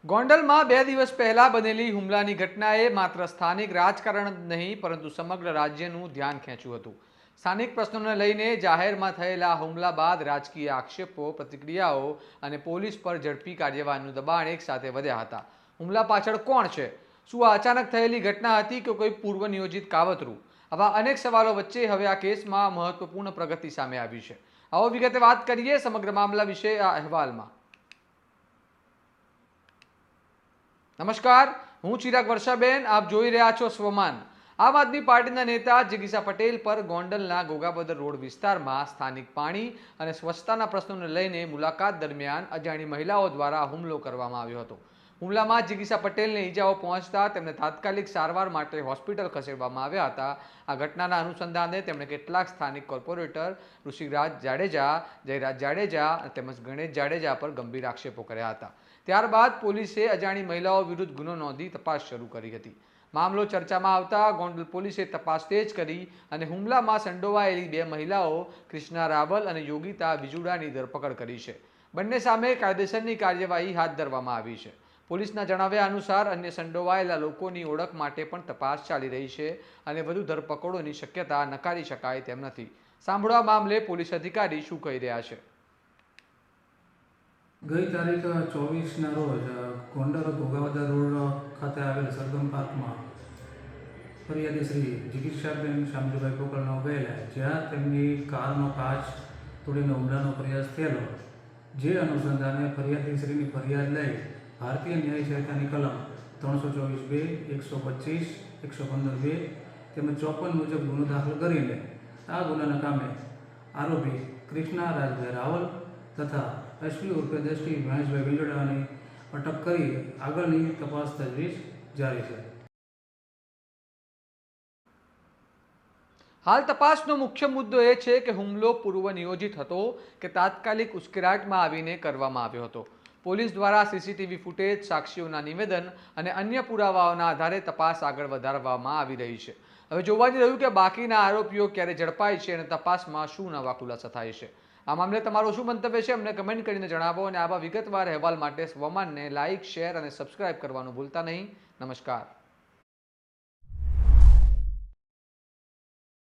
ગોંડલમાં 2 દિવસ પહેલા બનેલી હુમલાની ઘટનાએ માત્ર સ્થાનિક રાજકારણ જ નહીં પરંતુ સમગ્ર રાજ્યનું ધ્યાન ખેંચ્યું હતું। સ્થાનિક પ્રશ્નોને લઈને જાહેરમાં થયેલા હુમલા બાદ રાજકીય આક્ષેપો, પ્રતિક્રિયાઓ અને પોલીસ પર ઝડપી કાર્યવાહીનું દબાણ એકસાથે વધ્યા હતા। હુમલા પાછળ કોણ છે? શું આ અચાનક થયેલી ઘટના હતી કે કોઈ પૂર્વ નિયોજિત કાવતરું? આવા અનેક સવાલો વચ્ચે હવે આ કેસમાં મહત્વપૂર્ણ પ્રગતિ સામે આવી છે। આવો વિગતે વાત કરીએ સમગ્ર મામલા વિશે આ અહેવાલમાં। નમસ્કાર, હું ચિરાગ વર્ષાબેન, આપ જોઈ રહ્યા છો સ્વમાન। આમ આદમી પાર્ટીના નેતા જિગીસા પટેલ પર ગોંડલના ગોગાબદર રોડ વિસ્તારમાં સ્થાનિક પાણી અને સ્વચ્છતાના પ્રશ્નોને લઈને મુલાકાત દરમિયાન અજાણી મહિલાઓ દ્વારા હુમલો કરવામાં આવ્યો હતો। હુમલામાં જિગીસા પટેલને ઈજાઓ પહોંચતા તેમને તાત્કાલિક સારવાર માટે હોસ્પિટલ ખસેડવામાં આવ્યા હતા। આ ઘટનાના અનુસંધાને તેમણે કેટલાક સ્થાનિક કોર્પોરેટર ઋષિરાજ જાડેજા, જયરાજ જાડેજા તેમજ ગણેશ જાડેજા પર ગંભીર આક્ષેપો કર્યા હતા। ત્યારબાદ પોલીસે અજાણી મહિલાઓ વિરુદ્ધ ગુનો નોંધી તપાસ શરૂ કરી હતી। મામલો ચર્ચામાં આવતા ગોંડલ પોલીસે તપાસ તેજ કરી અને હુમલામાં સંડોવાયેલી 2 મહિલાઓ કૃષ્ણા રાવલ અને યોગિતા વિજુડાની ધરપકડ કરી છે। બંને સામે કાયદેસરની કાર્યવાહી હાથ ધરવામાં આવી છે। પોલીસના જણાવ્યા અનુસાર અન્ય સંડોવાયેલા લોકોની ઓળખ માટે પણ તપાસ ચાલી રહી છે અને વધુ ધરપકડોની શક્યતા નકારી શકાય તેમ નથી। સાંભળવા મામલે પોલીસ અધિકારી શું કહી રહ્યા છે। ગઈ તારીખ 24ના રોજ ગોંડલ ગોગાબદર રોડ ખાતે આવેલ સરગમ પાર્કમાં ફરિયાદી શ્રી જિગીસાબેન શામજીભાઈ પોકળનો ગયેલા, જ્યાં તેમની કારનો કાચ તોડીને હુમલાનો પ્રયાસ થયેલો। જે અનુસંધાને ફરિયાદી શ્રીની ફરિયાદ લઈ ભારતીય ન્યાય સંહિતાની કલમ 324(2), 125, 115(2) તેમજ 54 મુજબ ગુનો દાખલ કરીને આ ગુનાના કામે આરોપી કૃષ્ણા રાજભાઈ રાવલ તથા એસપી ઉર્ફે દ્રષ્ટિ મહેશભાઈ વિંજોડાની અટક કરી આગળની તપાસ તજવીજ જારી છે। હાલ તપાસનો મુખ્ય મુદ્દો એ છે કે હુમલો પૂર્વ નિયોજિત હતો કે તાત્કાલિક ઉશ્કેરાટમાં આવીને કરવામાં આવ્યો હતો। પોલીસ દ્વારા સીસીટીવી ફૂટેજ, સાક્ષીઓના નિવેદન અને અન્ય પુરાવાઓના આધારે તપાસ આગળ વધારવામાં આવી રહી છે। હવે જોવાનું રહ્યું કે બાકીના આરોપીઓ ક્યારે ઝડપાય છે અને તપાસમાં શું નવા ખુલાસા થાય છે। આ મામલે તમારું શું મંતવ્ય છે અમને કમેન્ટ કરીને જણાવો અને આવા વિગતવાર અહેવાલ માટે સ્વમાનને લાઇક, શેર અને સબસ્ક્રાઇબ કરવાનું ભૂલતા નહીં। નમસ્કાર।